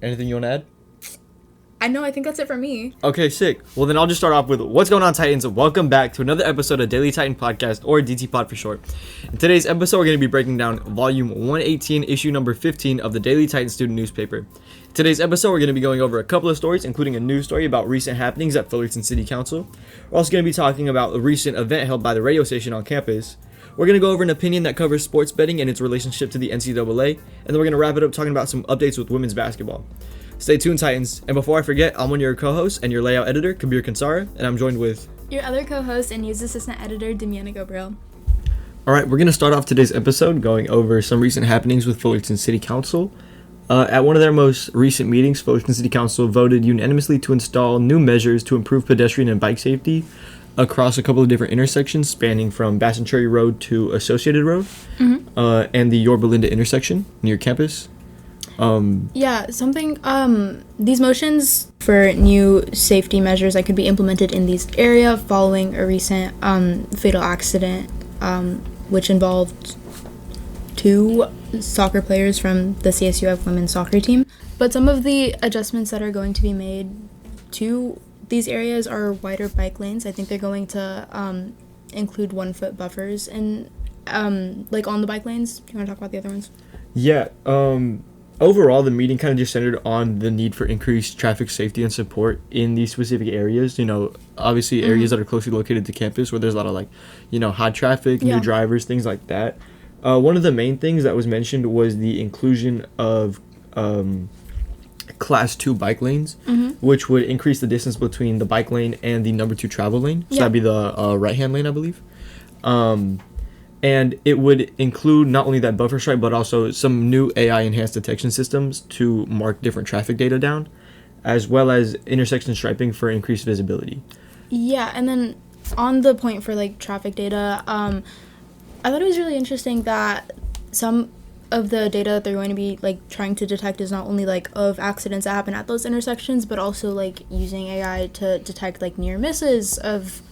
anything you want to add? I think that's it for me. Okay, sick. Well, then I'll just start off with what's going on, Titans. Welcome back to another episode of Daily Titan Podcast, or DT Pod for short. In today's episode, we're going to be breaking down volume 118, issue number 15 of the Daily Titan student newspaper. In today's episode, we're going to be going over a couple of stories, including a news story about recent happenings at Fullerton City Council. We're also going to be talking about a recent event held by the radio station on campus. We're going to go over an opinion that covers sports betting and its relationship to the NCAA, and then we're going to wrap it up talking about some updates with women's basketball. Stay tuned, Titans. And before I forget, I'm one of your co-hosts and your layout editor, Kabeer Kansara, and I'm joined with your other co-host and news assistant editor, Demiana, Ghobrial. All right, we're going to start off today's episode going over some recent happenings with Fullerton City Council. At one of their most recent meetings, Fullerton City Council voted unanimously to install new measures to improve pedestrian and bike safety across a couple of different intersections spanning from Bassin Cherry Road to Associated Road, and the Yorba Linda intersection near campus. These motions for new safety measures that could be implemented in these area following a recent fatal accident, which involved 2 soccer players from the CSUF women's soccer team. But some of the adjustments that are going to be made to these areas are wider bike lanes. I think they're going to include 1-foot buffers and on the bike lanes. Do you want to talk about the other ones? Yeah. Overall, the meeting kind of just centered on the need for increased traffic safety and support in these specific areas. You know, obviously areas that are closely located to campus where there's a lot of high traffic, new drivers, things like that. One of the main things that was mentioned was the inclusion of Class 2 bike lanes, which would increase the distance between the bike lane and the number 2 travel lane. So that'd be the right-hand lane, I believe. And it would include not only that buffer stripe, but also some new AI-enhanced detection systems to mark different traffic data down, as well as intersection striping for increased visibility. Yeah, and then on the point for, traffic data, I thought it was really interesting that some of the data that they're going to be, trying to detect is not only, of accidents that happen at those intersections, but also, using AI to detect, near misses of,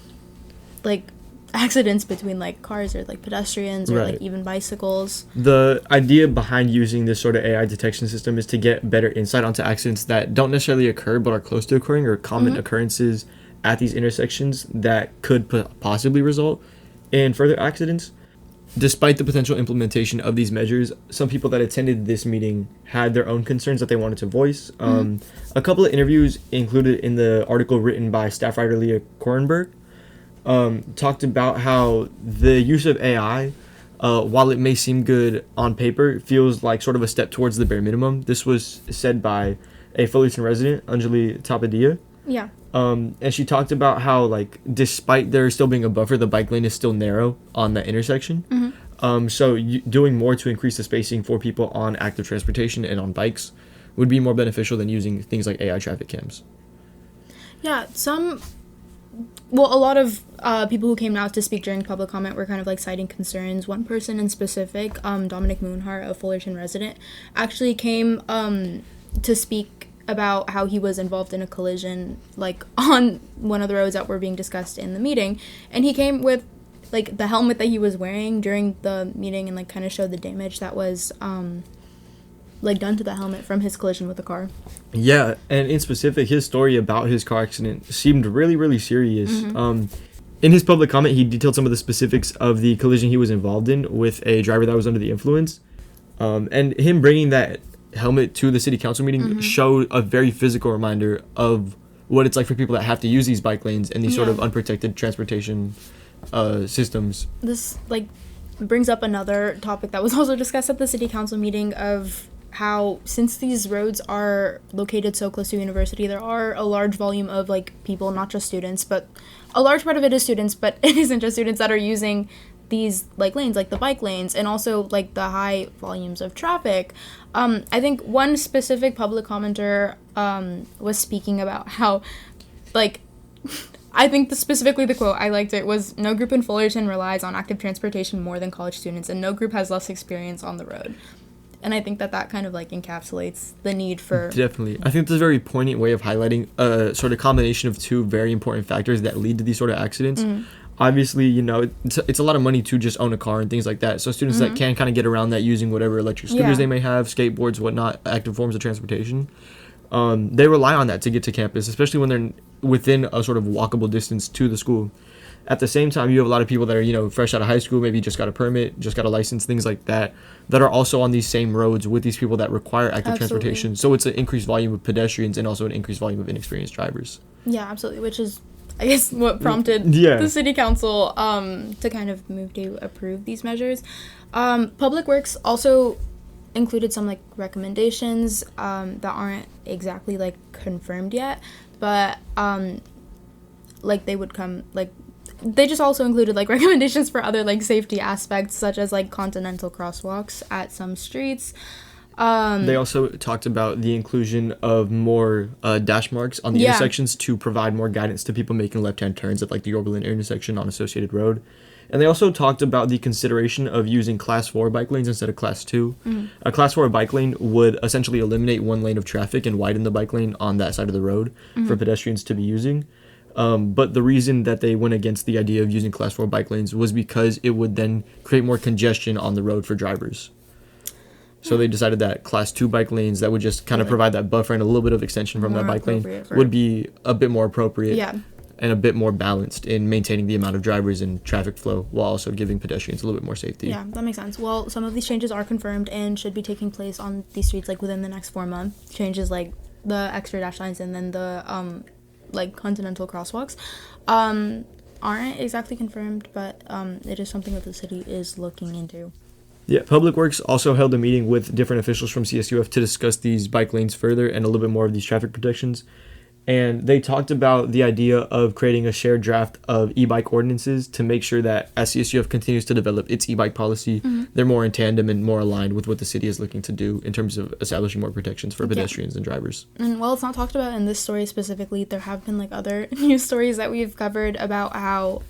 accidents between cars or pedestrians or even bicycles. The idea behind using this sort of AI detection system is to get better insight onto accidents that don't necessarily occur but are close to occurring, or common occurrences at these intersections that could possibly result in further accidents. Despite the potential implementation of these measures, some people that attended this meeting had their own concerns that they wanted to voice. A couple of interviews included in the article written by staff writer Leah Korenberg talked about how the use of AI, while it may seem good on paper, feels like sort of a step towards the bare minimum. This was said by a Fullerton resident, Anjali Tapadia. Yeah. And she talked about how, despite there still being a buffer, the bike lane is still narrow on that intersection. So doing more to increase the spacing for people on active transportation and on bikes would be more beneficial than using things like AI traffic cams. Yeah, a lot of people who came out to speak during public comment were kind of citing concerns. One person in specific, Dominic Moonhart, a Fullerton resident, actually came to speak about how he was involved in a collision on one of the roads that were being discussed in the meeting, and he came with the helmet that he was wearing during the meeting and kind of showed the damage that was done to the helmet from his collision with the car. Yeah, and in specific, his story about his car accident seemed really, really serious. In his public comment, he detailed some of the specifics of the collision he was involved in with a driver that was under the influence. And him bringing that helmet to the city council meeting showed a very physical reminder of what it's like for people that have to use these bike lanes and these sort of unprotected transportation systems. This brings up another topic that was also discussed at the city council meeting of how, since these roads are located so close to university, there are a large volume of people, not just students, but a large part of it is students, but it isn't just students that are using these lanes, the bike lanes, and also the high volumes of traffic. I think one specific public commenter was speaking about how I think specifically the quote, I liked it, was, "No group in Fullerton relies on active transportation more than college students, and no group has less experience on the road." And I think that kind of encapsulates the need for... Definitely. I think that's a very poignant way of highlighting a sort of combination of 2 very important factors that lead to these sort of accidents. obviously, it's a lot of money to just own a car and things like that. So students that can kind of get around that using whatever electric scooters they may have, skateboards, whatnot, active forms of transportation, they rely on that to get to campus, especially when they're within a sort of walkable distance to the school. At the same time, you have a lot of people that are, fresh out of high school, maybe just got a permit, just got a license, things like that are also on these same roads with these people that require active transportation. So it's an increased volume of pedestrians and also an increased volume of inexperienced drivers. Yeah, absolutely, which is, I guess, what prompted the city council to kind of move to approve these measures. Public Works also included some, like, recommendations that aren't exactly, like, confirmed yet, but, like, they would come, like, they just also included, like, recommendations for other, like, safety aspects, such as, like, continental crosswalks at some streets. They also talked about the inclusion of more dash marks on the intersections to provide more guidance to people making left-hand turns at, like, the Ghobrial intersection on Associated Road. And they also talked about the consideration of using Class 4 bike lanes instead of Class 2. A Class 4 bike lane would essentially eliminate one lane of traffic and widen the bike lane on that side of the road for pedestrians to be using. But the reason that they went against the idea of using Class 4 bike lanes was because it would then create more congestion on the road for drivers. So they decided that Class 2 bike lanes that would just kind of provide that buffer and a little bit of extension from that bike lane would be a bit more appropriate and a bit more balanced in maintaining the amount of drivers and traffic flow while also giving pedestrians a little bit more safety. Yeah, that makes sense. Well, some of these changes are confirmed and should be taking place on these streets, like, within the next 4 months. Changes like the extra dash lines and then the like continental crosswalks aren't exactly confirmed, but it is something that the city is looking into. Yeah, Public Works also held a meeting with different officials from CSUF to discuss these bike lanes further and a little bit more of these traffic protections. And they talked about the idea of creating a shared draft of e-bike ordinances to make sure that as CSUF continues to develop its e-bike policy, they're more in tandem and more aligned with what the city is looking to do in terms of establishing more protections for pedestrians and drivers. And while it's not talked about in this story specifically, there have been, like, other news stories that we've covered about how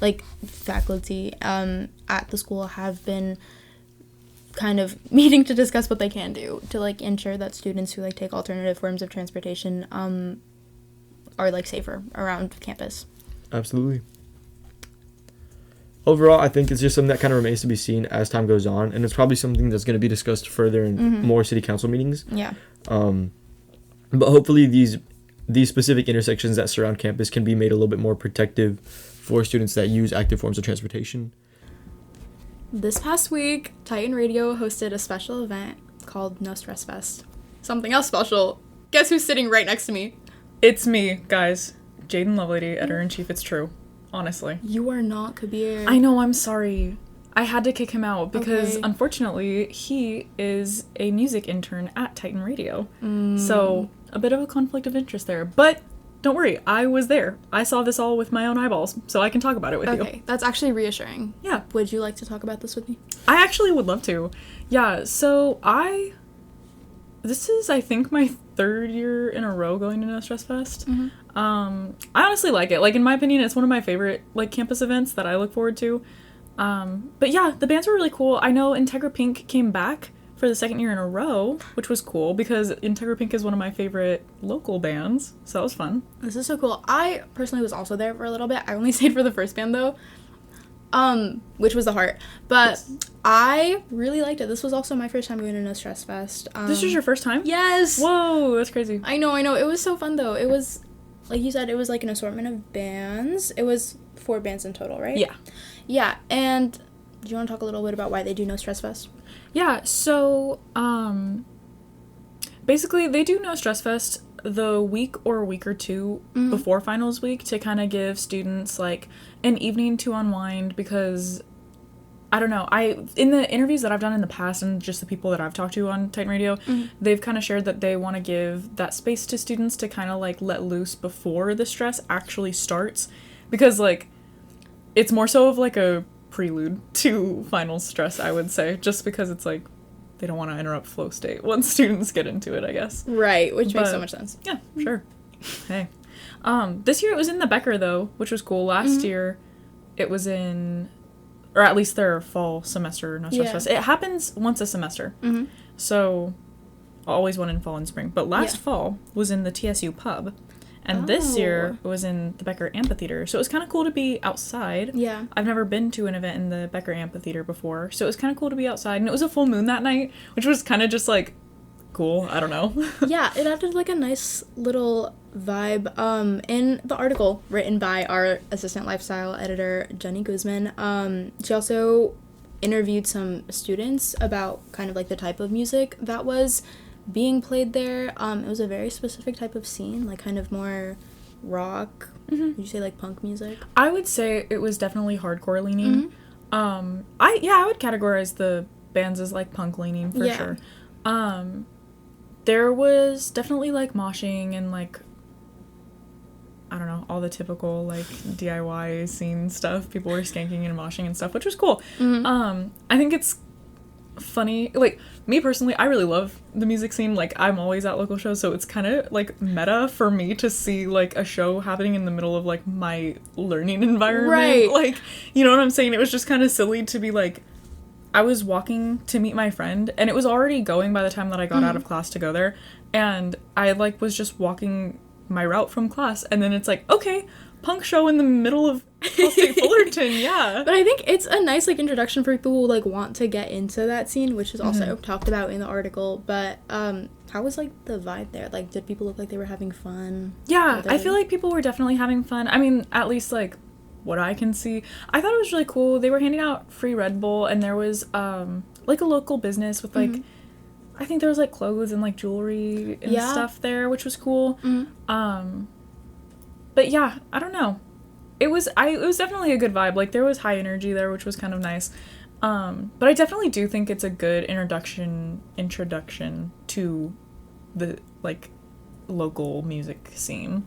like, faculty at the school have been kind of meeting to discuss what they can do to, like, ensure that students who, like, take alternative forms of transportation are, like, safer around campus. Absolutely. Overall, I think it's just something that kind of remains to be seen as time goes on, and it's probably something that's going to be discussed further in more city council meetings. Yeah. But hopefully these specific intersections that surround campus can be made a little bit more protective for students that use active forms of transportation. This past week, Titan Radio hosted a special event called No Stress Fest. Something else special. Guess who's sitting right next to me? It's me, guys. Jayden Lovelady, editor-in-chief. It's true. Honestly. You are not Kabeer. I know, I'm sorry. I had to kick him out because, unfortunately, he is a music intern at Titan Radio. So, a bit of a conflict of interest there. But don't worry, I was there. I saw this all with my own eyeballs, so I can talk about it with you. Okay, that's actually reassuring. Yeah. Would you like to talk about this with me? I actually would love to. Yeah, so this is, I think, my 3rd year in a row going to No Stress Fest. I honestly like it. Like, in my opinion, it's one of my favorite, like, campus events that I look forward to. But yeah, the bands were really cool. I know Integra Pink came back for the 2nd year in a row, which was cool because Integra Pink is one of my favorite local bands, so that was fun. This is so cool. I personally was also there for a little bit. I only stayed for the first band though, which was The Heart. But yes. I really liked it. This was also my first time going to No Stress Fest. This was your first time? Yes! Whoa, that's crazy. I know. It was so fun though. It was, like you said, it was like an assortment of bands. It was 4 bands in total, right? Yeah. Yeah, and do you want to talk a little bit about why they do No Stress Fest? Yeah, so, basically, they do No Stress Fest the week or a week or two before finals week to kind of give students, like, an evening to unwind because, I don't know, in the interviews that I've done in the past and just the people that I've talked to on Titan Radio, they've kind of shared that they want to give that space to students to kind of, like, let loose before the stress actually starts because, like, it's more so of, like, a prelude to final stress, I would say, just because it's like they don't want to interrupt flow state once students get into it, I guess. Right, which makes so much sense. Yeah, sure. Hey. This year it was in the Becker though, which was cool. Last year it was in, or at least their fall semester No Stress Fest. It happens once a semester. So always one in fall and spring. But last fall was in the TSU pub. And this year it was in the Becker Amphitheater. So it was kind of cool to be outside. Yeah. I've never been to an event in the Becker Amphitheater before. So it was kind of cool to be outside. And it was a full moon that night, which was kind of just like cool. I don't know. Yeah, it added like a nice little vibe. In the article written by our assistant lifestyle editor, Jenny Guzman, she also interviewed some students about kind of like the type of music that was being played there. It was a very specific type of scene, like kind of more rock. Would you say like punk music? I would say it was definitely hardcore leaning. I would categorize the bands as like punk leaning for sure. There was definitely like moshing and like, I don't know, all the typical like DIY scene stuff. People were skanking and moshing and stuff, which was cool. I think it's funny. Like, me personally, I really love the music scene. Like, I'm always at local shows, so it's kind of like meta for me to see like a show happening in the middle of like my learning environment. Right. Like, you know what I'm saying? It was just kind of silly to be like, I was walking to meet my friend, and it was already going by the time that I got out of class to go there, and I like was just walking my route from class, and then it's like, okay, punk show in the middle of Cal State Fullerton, yeah. But I think it's a nice like introduction for people who like want to get into that scene, which is also talked about in the article. But how was like the vibe there? Like, did people look like they were having fun? Yeah, I feel like people were definitely having fun. I mean, at least like what I can see. I thought it was really cool. They were handing out free Red Bull, and there was like a local business with like I think there was like clothes and like jewelry and stuff there, which was cool. But yeah, I don't know. It was definitely a good vibe. Like, there was high energy there, which was kind of nice. But I definitely do think it's a good introduction to the like local music scene.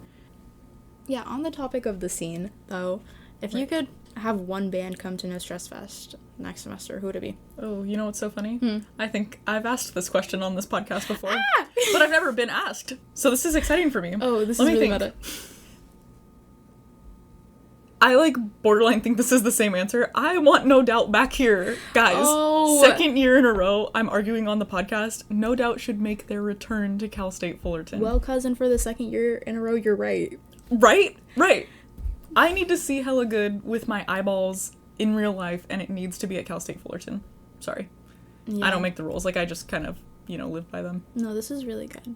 Yeah, on the topic of the scene though, if you could have one band come to No Stress Fest next semester, who would it be? Oh, you know what's so funny? I think I've asked this question on this podcast before, but I've never been asked. So this is exciting for me. Oh, this is really meta. I like borderline think this is the same answer. I want No Doubt back here, guys. Oh. Second year in a row, I'm arguing on the podcast. No Doubt should make their return to Cal State Fullerton. Well, cousin, for the second year in a row, you're right. Right. I need to see hella good with my eyeballs in real life, and it needs to be at Cal State Fullerton. Sorry. Yeah. I don't make the rules. Like, I just kind of, live by them. No, this is really good.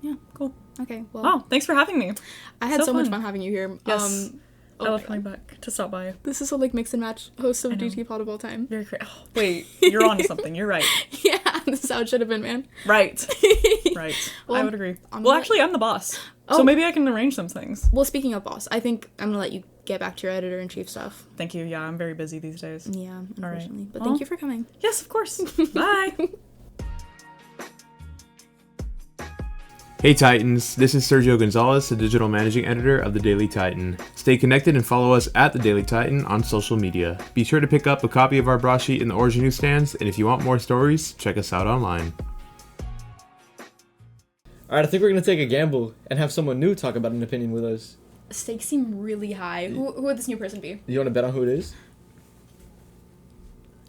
Yeah, cool. Okay, well. Wow, thanks for having me. I had so much fun having you here. Yes. I love coming back to stop by. This is a like mix and match host of DT Pod of all time. Very great. Oh, wait, you're on to something. You're right. Yeah, this is how it should have been, man. Right. Well, I would agree. Actually, I'm the boss. So maybe I can arrange some things. Well, speaking of boss, I think I'm going to let you get back to your editor-in-chief stuff. Thank you. Yeah, I'm very busy these days. Yeah, unfortunately. All right. But thank you for coming. Yes, of course. Bye. Hey Titans, this is Sergio Gonzalez, the digital managing editor of The Daily Titan. Stay connected and follow us at The Daily Titan on social media. Be sure to pick up a copy of our broadsheet in the Origin newsstands, and if you want more stories, check us out online. Alright, I think we're going to take a gamble and have someone new talk about an opinion with us. Stakes seem really high. Who would this new person be? You want to bet on who it is?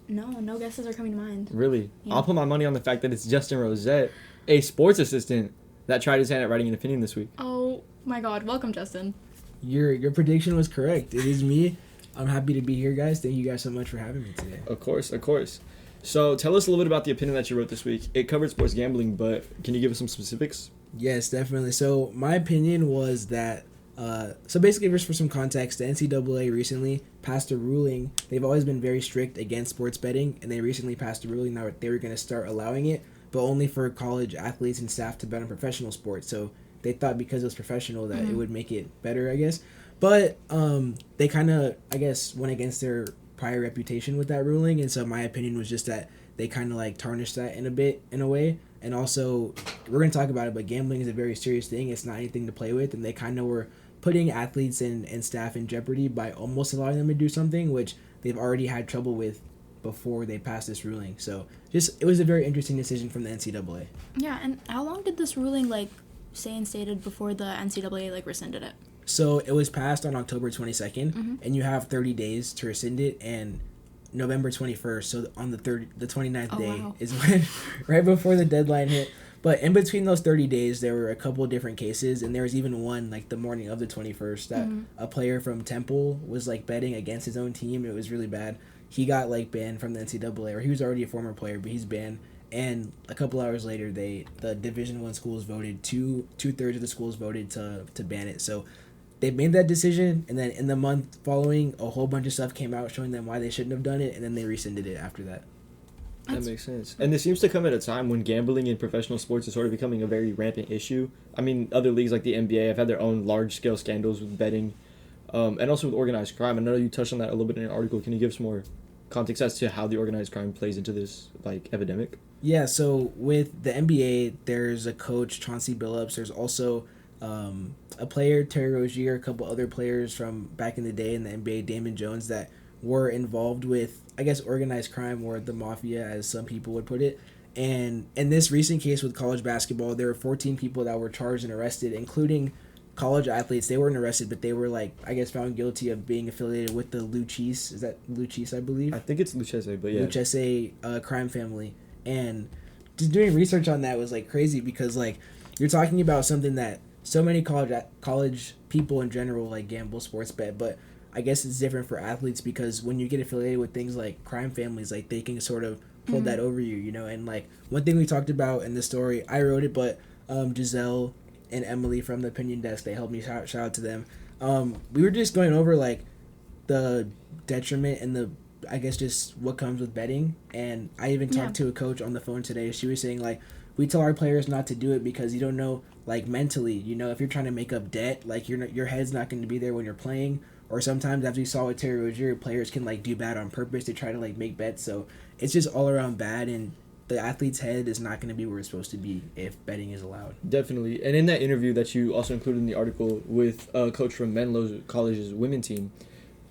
No guesses are coming to mind. Really? Yeah. I'll put my money on the fact that it's Justin Rosette, a sports assistant that tried his hand at writing an opinion this week. Oh my god, welcome Justin. Your prediction was correct. It is me. I'm happy to be here, guys. Thank you guys so much for having me today. Of course. So tell us a little bit about the opinion that you wrote this week. It covered sports gambling, but can you give us some specifics? Yes, definitely. So my opinion was that, so basically just for some context, the NCAA recently passed a ruling. They've always been very strict against sports betting, and they recently passed a ruling that they were going to start allowing it, but only for college athletes and staff to bet on professional sports. So they thought because it was professional that it would make it better, I guess. But they kind of, I guess, went against their prior reputation with that ruling. And so my opinion was just that they kind of like tarnished that in a way. And also, we're going to talk about it, but gambling is a very serious thing. It's not anything to play with. And they kind of were putting athletes and staff in jeopardy by almost allowing them to do something, which they've already had trouble with before they passed this ruling. So it was a very interesting decision from the NCAA. Yeah, and how long did this ruling stay instated before the NCAA rescinded it? So it was passed on October 22nd, and you have 30 days to rescind it, and November 21st, so on the 29th day is when, right before the deadline hit. But in between those 30 days, there were a couple of different cases, and there was even one like the morning of the 21st that a player from Temple was like betting against his own team. It was really bad. He got like banned from the NCAA, or he was already a former player, but he's banned. And a couple hours later, the Division I schools voted, two-thirds of the schools voted to ban it. So they made that decision, and then in the month following, a whole bunch of stuff came out showing them why they shouldn't have done it, and then they rescinded it after that. That makes sense. And this seems to come at a time when gambling in professional sports is sort of becoming a very rampant issue. I mean, other leagues like the NBA have had their own large-scale scandals with betting, and also with organized crime. I know you touched on that a little bit in your article. Can you give some more context as to how the organized crime plays into this like epidemic? Yeah, so with the NBA, there's a coach, Chauncey Billups. There's also a player, Terry Rozier, a couple other players from back in the day in the NBA, Damon Jones, that were involved with, I guess, organized crime or the mafia, as some people would put it. And in this recent case with college basketball, there were 14 people that were charged and arrested, including college athletes. They weren't arrested, but they were, like, I guess, found guilty of being affiliated with the Luchese. Is that Luchese, I believe? I think it's Lucchese, but yeah. Lucchese crime family. And just doing research on that was, like, crazy because, like, you're talking about something that so many college people in general, like, gamble, sports bet, but I guess it's different for athletes because when you get affiliated with things like crime families, like, they can sort of hold that over you, you know? And, like, one thing we talked about in the story, I wrote it, but Gizelle and Emily from the Opinion Desk, they helped me, shout out to them. We were just going over, like, the detriment and the, I guess, just what comes with betting. And I even talked to a coach on the phone today. She was saying, like, we tell our players not to do it because you don't know, like, mentally, you know, if you're trying to make up debt, like, your head's not going to be there when you're playing. Or sometimes, as we saw with Terry Rozier, players can, like, do bad on purpose to try to, like, make bets. So it's just all around bad, and the athlete's head is not going to be where it's supposed to be if betting is allowed. Definitely. And in that interview that you also included in the article with a coach from Menlo College's women team,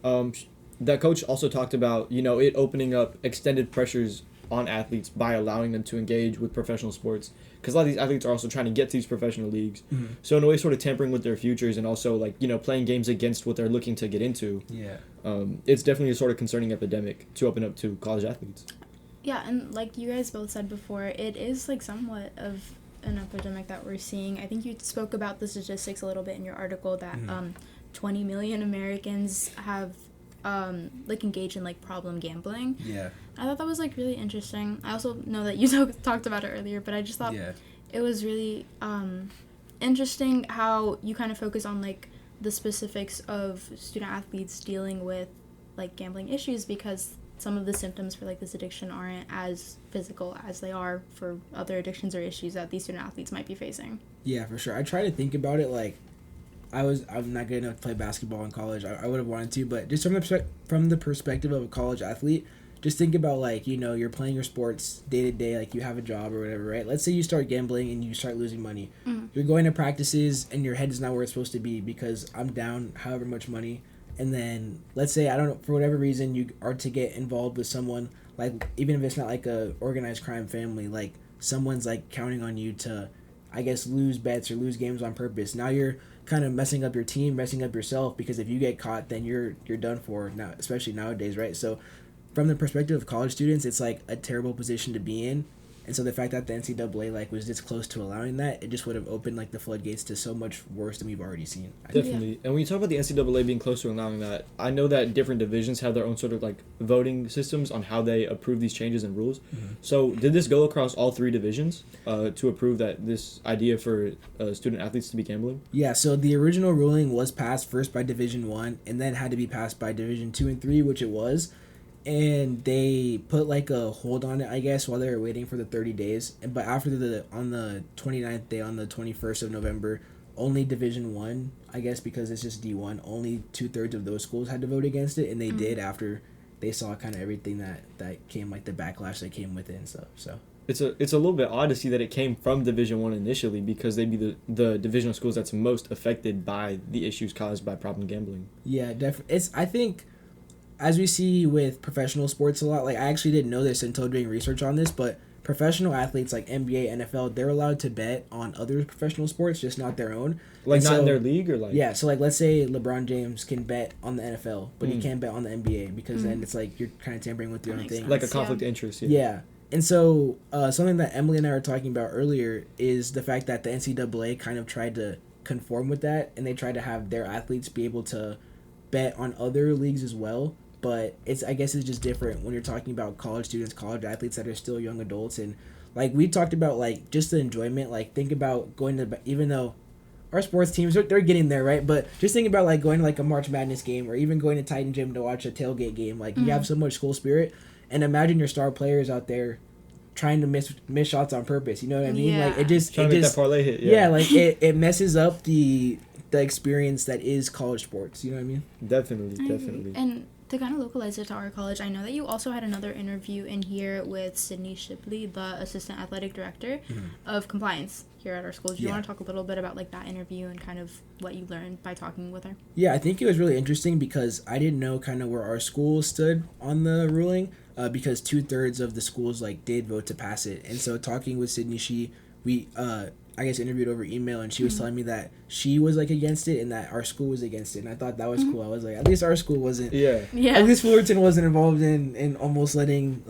that coach also talked about, you know, it opening up extended pressures on athletes by allowing them to engage with professional sports. Because a lot of these athletes are also trying to get to these professional leagues. Mm-hmm. So in a way, sort of tampering with their futures and also, like, you know, playing games against what they're looking to get into. Yeah. It's definitely a sort of concerning epidemic to open up to college athletes. Yeah, and like you guys both said before, it is, like, somewhat of an epidemic that we're seeing. I think you spoke about the statistics a little bit in your article that 20 million Americans have like engaged in, like, problem gambling. Yeah. I thought that was, like, really interesting. I also know that you talked about it earlier, but I just thought it was really interesting how you kind of focus on, like, the specifics of student athletes dealing with, like, gambling issues, because some of the symptoms for, like, this addiction aren't as physical as they are for other addictions or issues that these student athletes might be facing. Yeah, for sure. I try to think about it, like, I'm not good enough to play basketball in college. I would have wanted to, but just from the perspective of a college athlete, just think about, like, you know, you're playing your sports day to day, like, you have a job or whatever, right? Let's say you start gambling and you start losing money. Mm-hmm. You're going to practices and your head is not where it's supposed to be because I'm down however much money. And then let's say, I don't know, for whatever reason, you are to get involved with someone, like, even if it's not like a organized crime family, like, someone's, like, counting on you to, I guess, lose bets or lose games on purpose. Now you're kind of messing up your team, messing up yourself, because if you get caught, then you're done for now, especially nowadays, right? So from the perspective of college students, it's, like, a terrible position to be in. And so the fact that the NCAA, like, was this close to allowing that, it just would have opened, like, the floodgates to so much worse than we've already seen. Definitely. Yeah. And when you talk about the NCAA being close to allowing that, I know that different divisions have their own sort of, like, voting systems on how they approve these changes and rules. Mm-hmm. So did this go across all three divisions to approve that this idea for student athletes to be gambling? Yeah, so the original ruling was passed first by Division 1 and then had to be passed by Division 2 and 3, which it was. And they put, like, a hold on it, I guess, while they were waiting for the 30 days. But after on the 29th day, on the 21st of November, only Division 1, I guess, because it's just D1, only 2/3 of those schools had to vote against it. And they did after they saw kind of everything that came, like, the backlash that came with it and stuff. So it's a little bit odd to see that it came from Division 1 initially, because they'd be the division of schools that's most affected by the issues caused by problem gambling. Yeah, definitely. I think, as we see with professional sports a lot, like, I actually didn't know this until doing research on this, but professional athletes like NBA, NFL, they're allowed to bet on other professional sports, just not their own. Like, and not in their league, or like? Yeah, so, like, let's say LeBron James can bet on the NFL, but he can't bet on the NBA, because then it's like you're kind of tampering with your own thing. Like a conflict of interest. Yeah. And so something that Emily and I were talking about earlier is the fact that the NCAA kind of tried to conform with that, and they tried to have their athletes be able to bet on other leagues as well. But I guess it's just different when you're talking about college students, college athletes that are still young adults. And like we talked about, like just the enjoyment, like think about going to, even though our sports teams they're getting there, right? But just think about like going to like a March Madness game, or even going to Titan Gym to watch a tailgate game. Like you have so much school spirit, and imagine your star players out there trying to miss shots on purpose. You know what I mean? Yeah. Like it just Trying to make that parlay hit. yeah, like it messes up the experience that is college sports. You know what I mean? Definitely. And to kind of localize it to our college, I know that you also had another interview in here with Sydney Shipley, the assistant athletic director of compliance here at our school. Do you want to talk a little bit about like that interview and kind of what you learned by talking with her? Yeah, I think it was really interesting because I didn't know kind of where our school stood on the ruling, because 2/3 of the schools like did vote to pass it. And so talking with Sydney, we I guess interviewed over email, and she was telling me that she was like against it and that our school was against it. And I thought that was cool. I was like, at least our school wasn't. Yeah. At least Fullerton wasn't involved in almost letting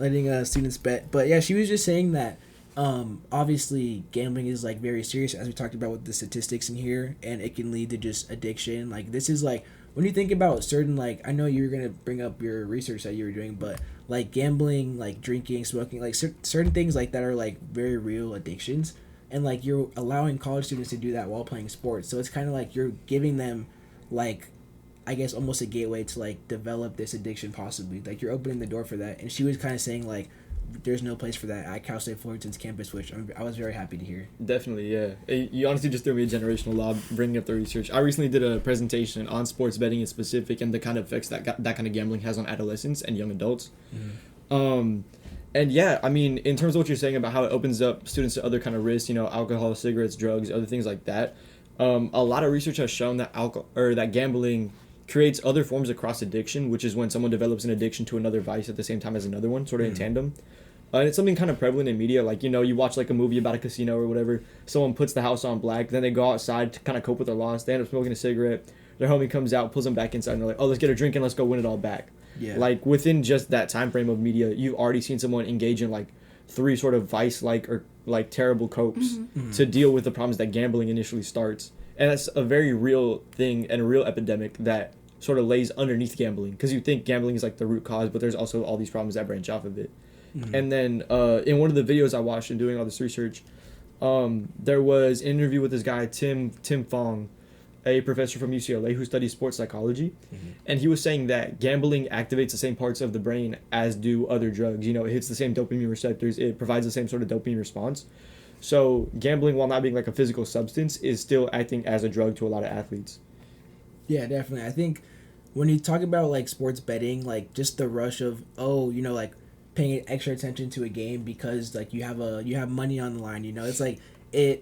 students bet. But yeah, she was just saying that obviously gambling is like very serious, as we talked about with the statistics in here, and it can lead to just addiction. Like this is like when you think about certain, like I know you were gonna bring up your research that you were doing, but like gambling, like drinking, smoking, like certain things like that are like very real addictions. And like you're allowing college students to do that while playing sports, so it's kind of like you're giving them, like, I guess almost a gateway to like develop this addiction possibly. Like you're opening the door for that. And she was kind of saying like, there's no place for that at Cal State Fullerton's campus, which I was very happy to hear. Definitely, yeah. You honestly just threw me a generational lob bringing up the research. I recently did a presentation on sports betting in specific and the kind of effects that kind of gambling has on adolescents and young adults. And yeah, I mean, in terms of what you're saying about how it opens up students to other kind of risks, you know, alcohol, cigarettes, drugs, other things like that, a lot of research has shown that that gambling creates other forms of cross addiction, which is when someone develops an addiction to another vice at the same time as another one, sort of in tandem. And it's something kind of prevalent in media, like, you know, you watch like a movie about a casino or whatever, someone puts the house on black, then they go outside to kind of cope with their loss, they end up smoking a cigarette, their homie comes out, pulls them back inside, and they're like, oh, let's get a drink and let's go win it all back. Yeah. Like within just that time frame of media, you've already seen someone engage in like 3 sort of vice-like or like terrible copes to deal with the problems that gambling initially starts. And that's a very real thing and a real epidemic that sort of lays underneath gambling, because you think gambling is like the root cause, but there's also all these problems that branch off of it. And then in one of the videos I watched in doing all this research, there was an interview with this guy Tim Fong, a professor from UCLA who studies sports psychology, and he was saying that gambling activates the same parts of the brain as do other drugs. You know, it hits the same dopamine receptors, it provides the same sort of dopamine response. So gambling, while not being like a physical substance, is still acting as a drug to a lot of athletes. Yeah, definitely. I think when you talk about like sports betting, like just the rush of, oh, you know, like paying extra attention to a game because like you have money on the line, you know, it's like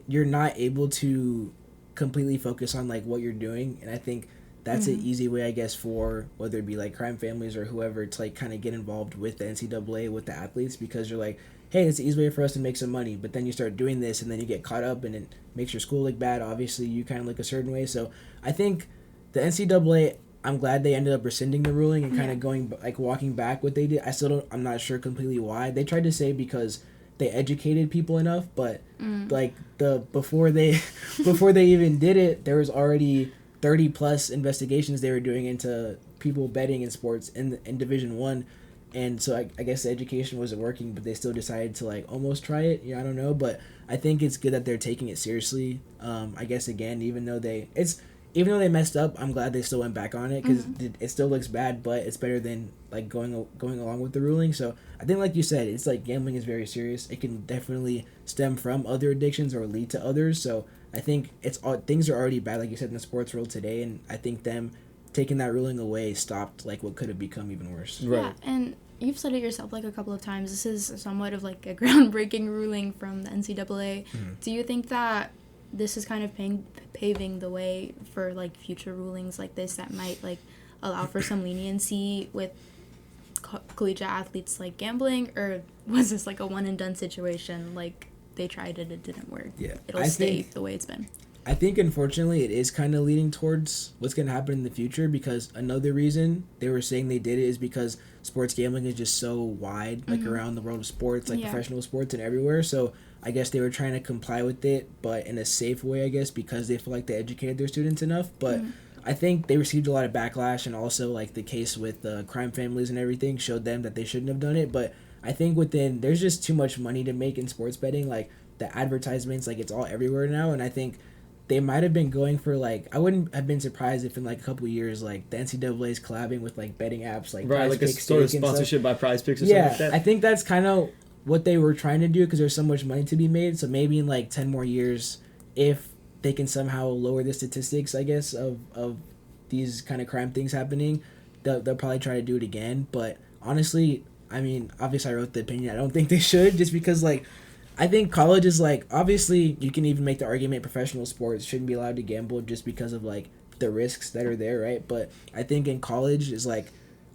you're not able to completely focus on like what you're doing. And I think that's an easy way, I guess, for whether it be like crime families or whoever to like kind of get involved with the NCAA, with the athletes, because you're like, hey, it's an easy way for us to make some money. But then you start doing this and then you get caught up and it makes your school look bad. Obviously you kind of look a certain way. So I think the NCAA, I'm glad they ended up rescinding the ruling and kind of going like walking back what they did. I'm not sure completely why. They tried to say because they educated people enough, but like before they even did it, there was already 30 plus investigations they were doing into people betting in sports in Division 1. And so I guess the education wasn't working, but they still decided to like almost try it. Yeah, I don't know, but I think it's good that they're taking it seriously. I guess again, even though they messed up, I'm glad they still went back on it, because it still looks bad, but it's better than like going along with the ruling. So I think, like you said, it's like gambling is very serious. It can definitely stem from other addictions or lead to others. So I think things are already bad, like you said, in the sports world today, and I think them taking that ruling away stopped like what could have become even worse. Right. Yeah, and you've said it yourself like a couple of times. This is somewhat of like a groundbreaking ruling from the NCAA. Do you think that this is kind of paving the way for like future rulings like this that might like allow for some leniency with collegiate athletes like gambling, or was this like a one and done situation, like they tried it didn't work? Yeah, it'll stay the way it's been. I think unfortunately it is kind of leading towards what's going to happen in the future, because another reason they were saying they did it is because sports gambling is just so wide, like around the world of sports, like professional sports and everywhere. So I guess they were trying to comply with it, but in a safe way, I guess, because they feel like they educated their students enough. But I think they received a lot of backlash, and also like the case with crime families and everything showed them that they shouldn't have done it. But I think there's just too much money to make in sports betting. Like the advertisements, like it's all everywhere now, and I think they might have been going for like, I wouldn't have been surprised if in like a couple of years like the NCAA is collabing with like betting apps like right, like a sort of sponsorship by Prize Picks or something like that. I think that's kind of what they were trying to do because there's so much money to be made. So maybe in like 10 more years, if they can somehow lower the statistics, I guess, of these kind of crime things happening, they'll probably try to do it again. But honestly, I mean, obviously I wrote the opinion. I don't think they should, just because like I think college is like, obviously you can even make the argument professional sports shouldn't be allowed to gamble just because of like the risks that are there, right? But I think in college is like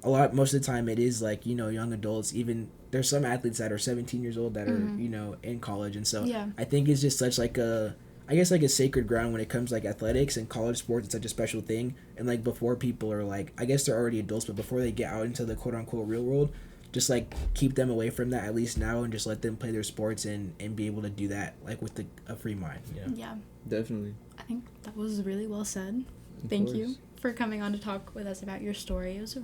most of the time it is like, you know, young adults. Even there's some athletes that are 17 years old that are, you know, in college, and so I think it's just such like a, I guess like a sacred ground when it comes to like athletics and college sports. It's such a special thing, and like before people are like, I guess they're already adults, but before they get out into the quote unquote real world, just like keep them away from that at least now, and just let them play their sports and be able to do that like with a free mind. Yeah, definitely. I think that was really well said. Thank you for coming on to talk with us about your story. It was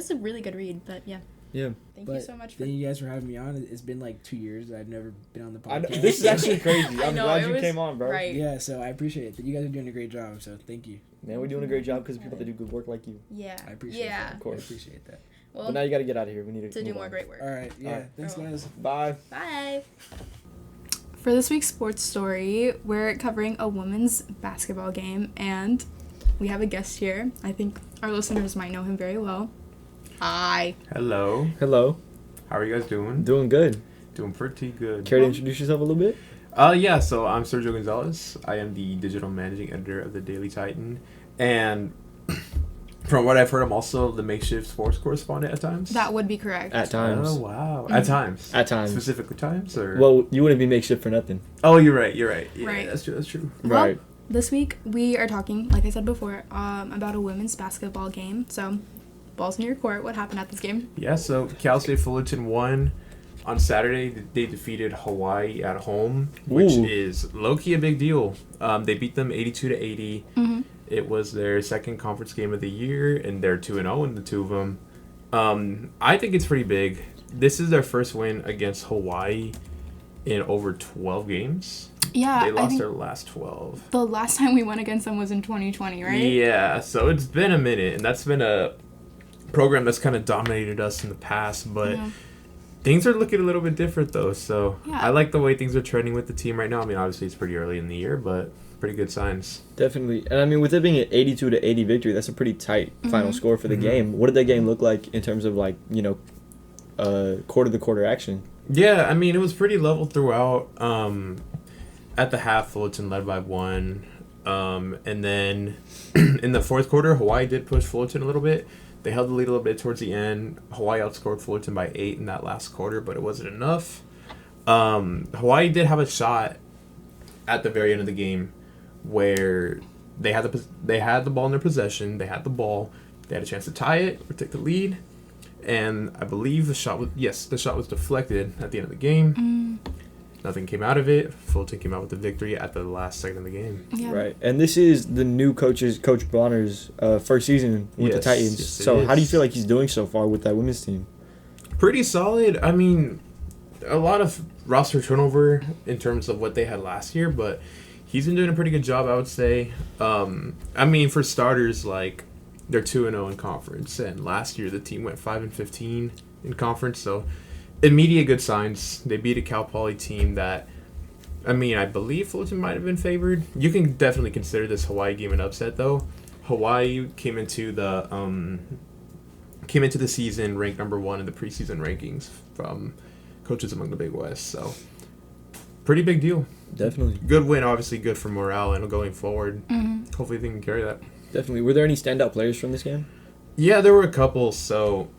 a really good read, but yeah. Thank you so much. Thank you guys for having me on. It's been like 2 years that I've never been on the podcast. This is actually crazy. I'm glad you came on, bro. Right. Yeah, so I appreciate it. You guys are doing a great job, so thank you. Man, we're doing a great job because of people that do good work like you. Yeah. I appreciate that. Of course. I appreciate that. Well, but now you got to get out of here. We need to do more great work. All right. Yeah. Thanks, guys. Bye. Bye. For this week's sports story, we're covering a women's basketball game, and we have a guest here. I think our listeners might know him very well. Hi. Hello. Hello. How are you guys doing? Doing good. Doing pretty good. Care to introduce yourself a little bit? Yeah, so I'm Sergio Gonzalez. I am the digital managing editor of the Daily Titan. And from what I've heard, I'm also the makeshift sports correspondent at times. That would be correct. At times. Oh, wow. At times? At times. Specifically times? Or? Well, you wouldn't be makeshift for nothing. Oh, you're right. Yeah, right. That's true. Well, Right. This week, we are talking, like I said before, about a women's basketball game. So, balls in your court. What happened at this game? Yeah, so Cal State Fullerton won on Saturday. They defeated Hawaii at home, which is low-key a big deal. They beat them 82-80. Mm-hmm. It was their second conference game of the year, and they're 2-0 in the two of them. I think it's pretty big. This is their first win against Hawaii in over 12 games. Yeah, They lost their last 12. The last time we went against them was in 2020, right? Yeah, so it's been a minute, and that's been a program that's kind of dominated us in the past, but things are looking a little bit different, though, so I like the way things are trending with the team right now. I mean, obviously, it's pretty early in the year, but pretty good signs. Definitely. And I mean, with it being an 82-80 victory, that's a pretty tight final score for the game. What did that game look like in terms of, like, you know, quarter-to-quarter action? Yeah, I mean, it was pretty level throughout. At the half, Fullerton led by 1. And then in the fourth quarter, Hawaii did push Fullerton a little bit. They held the lead a little bit towards the end. Hawaii outscored Fullerton by 8 in that last quarter, but it wasn't enough. Hawaii did have a shot at the very end of the game where they had the ball in their possession. They had the ball. They had a chance to tie it or take the lead. And I believe the shot was deflected at the end of the game. Nothing came out of it. Fullerton came out with the victory at the last second of the game. Yeah. Right. And this is the new Coach Bonner's first season with the Titans. Yes, so how do you feel like he's doing so far with that women's team? Pretty solid. I mean, a lot of roster turnover in terms of what they had last year, but he's been doing a pretty good job, I would say. I mean, for starters, like, they're 2-0 in conference, and last year the team went 5-15 in conference, so immediate good signs. They beat a Cal Poly team that, I mean, I believe Fullerton might have been favored. You can definitely consider this Hawaii game an upset, though. Hawaii came into the season ranked number 1 in the preseason rankings from Coaches Among the Big West, so pretty big deal. Definitely. Good win, obviously good for morale and going forward. Hopefully they can carry that. Definitely. Were there any standout players from this game? Yeah, there were a couple. So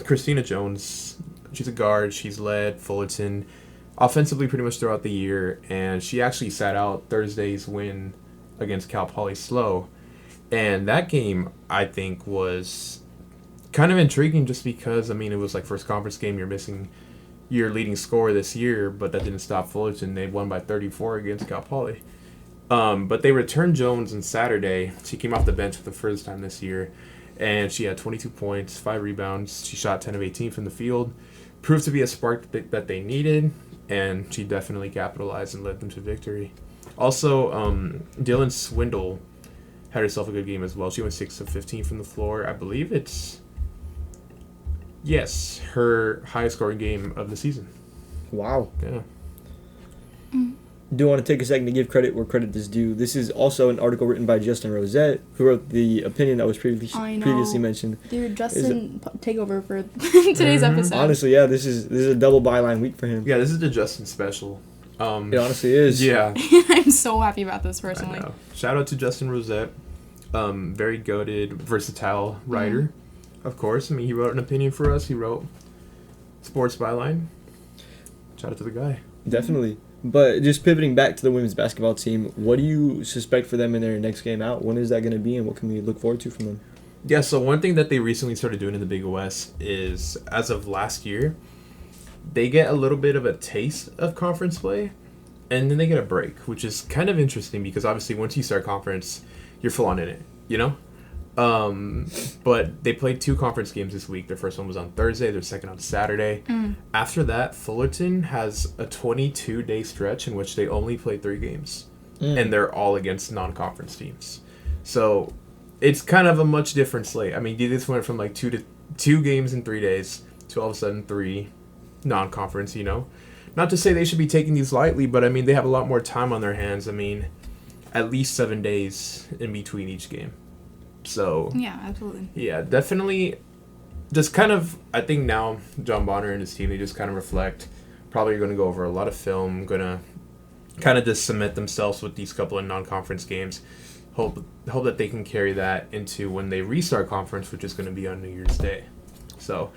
Christina Jones, she's a guard. She's led Fullerton offensively pretty much throughout the year, and she actually sat out Thursday's win against Cal Poly Slow. And that game, I think, was kind of intriguing just because, I mean, it was like first conference game. You're missing your leading scorer this year, but that didn't stop Fullerton. They won by 34 against Cal Poly. But they returned Jones on Saturday. She came off the bench for the first time this year, and she had 22 points, 5 rebounds. She shot 10 of 18 from the field. Proved to be a spark that they needed, and she definitely capitalized and led them to victory. Also, Dylan Swindle had herself a good game as well. She went 6 of 15 from the floor. I believe it's, yes, her highest scoring game of the season. Wow. Yeah. Do want to take a second to give credit where credit is due. This is also an article written by Justin Rosette, who wrote the opinion that was previously mentioned. Dude, Justin, take over for today's episode. Honestly, yeah, this is a double byline week for him. Yeah, this is the Justin special. It honestly is. Yeah. I'm so happy about this personally. I know. Shout out to Justin Rosette. Very goated, versatile writer. Of course. I mean, he wrote an opinion for us. He wrote Sports Byline. Shout out to the guy. Definitely. But just pivoting back to the women's basketball team, what do you suspect for them in their next game out? When is that going to be, and what can we look forward to from them? Yeah, so one thing that they recently started doing in the Big West is, as of last year, they get a little bit of a taste of conference play, and then they get a break, which is kind of interesting because obviously once you start conference, you're full on in it, you know? But they played 2 conference games this week. Their first one was on Thursday, their second on Saturday. After that, Fullerton has a 22-day stretch in which they only play 3 games, and they're all against non-conference teams. So it's kind of a much different slate. I mean, they just went from like 2 games in 3 days to all of a sudden 3 non-conference, you know? Not to say they should be taking these lightly, but I mean, they have a lot more time on their hands. I mean, at least 7 days in between each game. So yeah, absolutely. Yeah, definitely. Just kind of, I think now John Bonner and his team, they just kind of reflect. Probably going to go over a lot of film. Going to kind of just cement themselves with these couple of non-conference games. Hope that they can carry that into when they restart conference, which is going to be on New Year's Day. So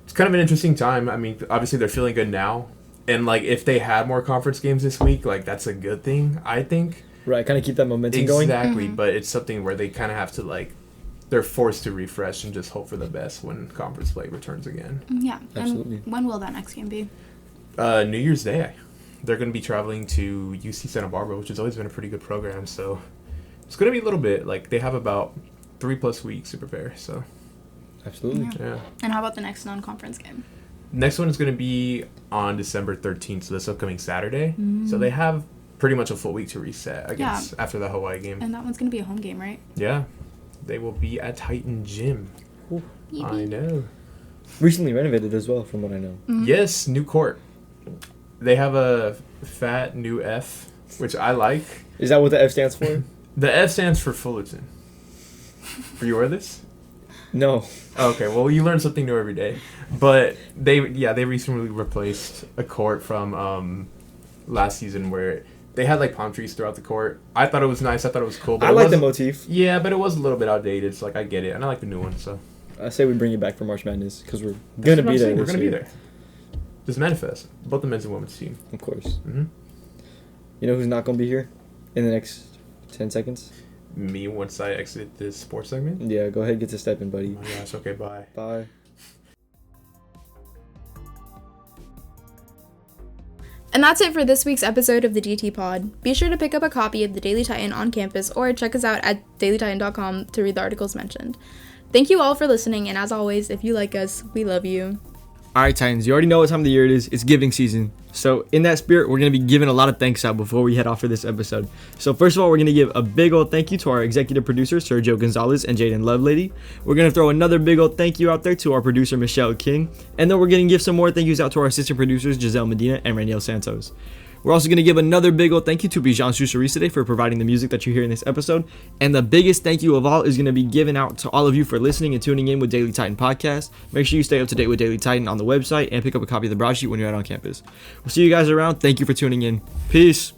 it's kind of an interesting time. I mean, obviously they're feeling good now, and like if they had more conference games this week, like that's a good thing, I think. Right, kind of keep that momentum going. Exactly, but it's something where they kind of have to like, they're forced to refresh and just hope for the best when conference play returns again. Yeah, absolutely. And when will that next game be? New Year's Day. They're going to be traveling to UC Santa Barbara, which has always been a pretty good program. So it's going to be a little bit like they have about 3+ weeks to prepare. So absolutely, yeah. And how about the next non-conference game? Next one is going to be on December 13th, so this upcoming Saturday. So they have pretty much a full week to reset against after the Hawaii game. And that one's going to be a home game, right? Yeah. They will be at Titan Gym. Ooh. I know. Recently renovated as well, from what I know. Yes, new court. They have a fat new F, which I like. Is that what the F stands for? The F stands for Fullerton. Are you aware of this? No. Okay, well, you learn something new every day. But they recently replaced a court from last season where they had like palm trees throughout the court. I thought it was nice. I thought it was cool. But I like the motif. Yeah, but it was a little bit outdated. So like I get it, and I like the new one. So I say we bring it back for March Madness because we're gonna be there. We're gonna be there. Just manifest. Both the men's and women's team. Of course. You know who's not gonna be here in the next 10 seconds? Me once I exit this sports segment. Yeah, go ahead, get to stepping, buddy. Oh my gosh. Okay. Bye. Bye. And that's it for this week's episode of the DT Pod. Be sure to pick up a copy of the Daily Titan on campus or check us out at dailytitan.com to read the articles mentioned. Thank you all for listening, and as always, if you like us, we love you. All right, Titans, you already know what time of the year it is. It's giving season. So in that spirit, we're going to be giving a lot of thanks out before we head off for this episode. So first of all, we're going to give a big old thank you to our executive producers, Sergio Gonzalez and Jayden Lovelady. We're going to throw another big old thank you out there to our producer, Michelle King. And then we're going to give some more thank yous out to our assistant producers, Gizelle, Medina, and Raniel Santos. We're also going to give another big old thank you to Bijan Shoushtarizadeh for providing the music that you hear in this episode. And the biggest thank you of all is going to be given out to all of you for listening and tuning in with Daily Titan Podcast. Make sure you stay up to date with Daily Titan on the website and pick up a copy of the broadsheet when you're out on campus. We'll see you guys around. Thank you for tuning in. Peace.